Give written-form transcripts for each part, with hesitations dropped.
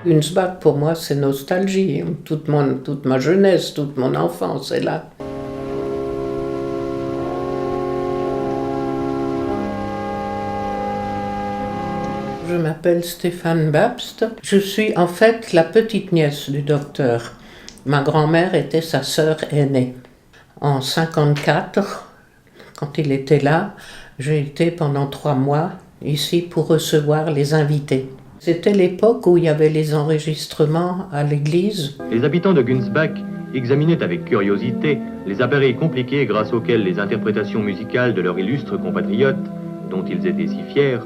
Günzbach, pour moi, c'est nostalgie. Toute ma jeunesse, toute mon enfance est là. Je m'appelle Stéphane Babst. Je suis en fait la petite nièce du docteur. Ma grand-mère était sa sœur aînée. En 1954, quand il était là, j'ai été pendant 3 mois ici pour recevoir les invités. C'était l'époque où il y avait les enregistrements à l'église. Les habitants de Günzbach examinaient avec curiosité les appareils compliqués grâce auxquels les interprétations musicales de leurs illustres compatriotes, dont ils étaient si fiers,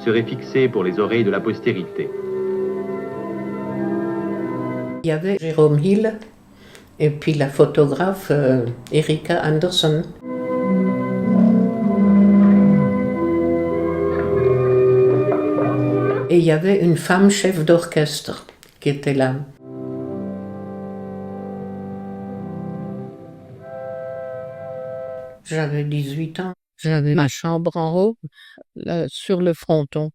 seraient fixées pour les oreilles de la postérité. Il y avait Jérôme Hill et puis la photographe Erika Anderson. Et il y avait une femme chef d'orchestre qui était là. J'avais 18 ans. J'avais ma chambre en haut, là, sur le fronton.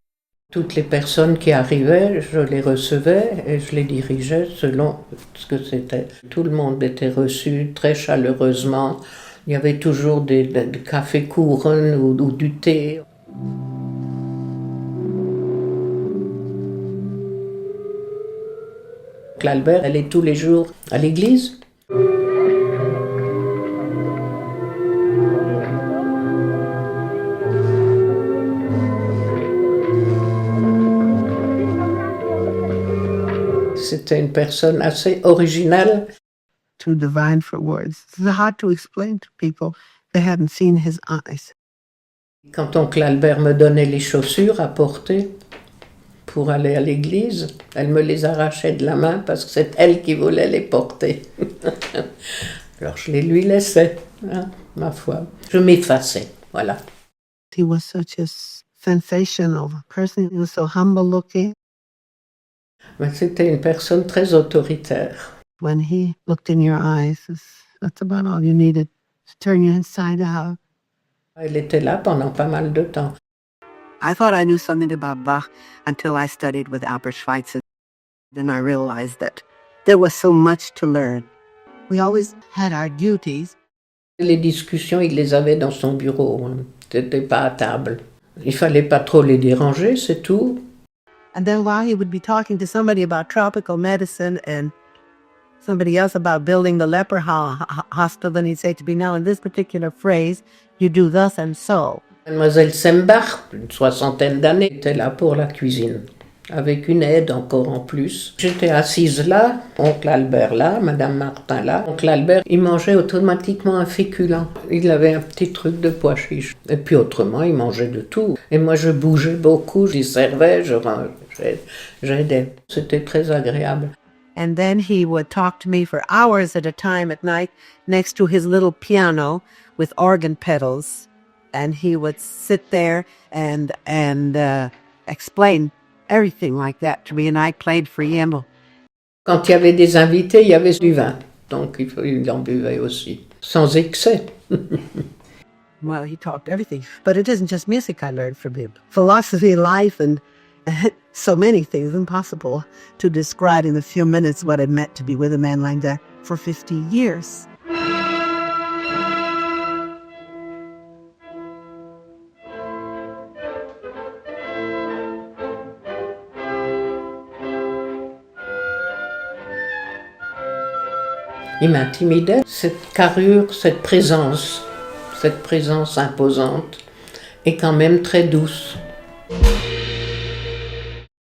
Toutes les personnes qui arrivaient, je les recevais et je les dirigeais selon ce que c'était. Tout le monde était reçu très chaleureusement. Il y avait toujours des cafés couronnes ou du thé. L'Albert allait tous les jours à l'église. C'était une personne assez originale. Too divine for words. It's hard to explain to people they hadn't seen his eyes. Quand oncle Albert me donnait les chaussures à porter pour aller à l'église, elle me les arrachait de la main parce que c'est elle qui voulait les porter. Alors je les lui laissais, hein, ma foi. Je m'effaçais, voilà. He was such a sensational person. He was so humble looking. Mais c'était une personne très autoritaire. When he looked in your eyes, that's about all you needed to turn you inside out. Elle était là pendant pas mal de temps. I thought I knew something about Bach until I studied with Albert Schweitzer. Then I realized that there was so much to learn. We always had our duties. Les discussions, il les avait dans son bureau. C'était pas à table. Il fallait pas trop les déranger, c'est tout. And then while he would be talking to somebody about tropical medicine and somebody else about building the leper hospital, then he'd say to me, now in this particular phrase, you do thus and so. Mademoiselle Sembach, une 60aine d'années, était là pour la cuisine, avec une aide encore en plus. J'étais assise là, oncle Albert là, madame Martin là. Oncle Albert, il mangeait automatiquement un féculent. Il avait un petit truc de pois chiche. Et puis autrement, il mangeait de tout. Et moi, je bougeais beaucoup, j'y servais, j'aidais. C'était très agréable. And then he would talk to me for hours at a time at night next to his little piano with organ pedals. And he would sit there and explain everything like that to me, and I played for him. Quand il y avait des invités, il y avait du vin, donc il en buvait aussi, sans excès. Well, he talked everything, but it isn't just music I learned from him. Philosophy, life, and so many things. Impossible to describe in a few minutes what it meant to be with a man like that for 50 years. Il m'intimidait, cette carrure, cette présence imposante, et quand même très douce.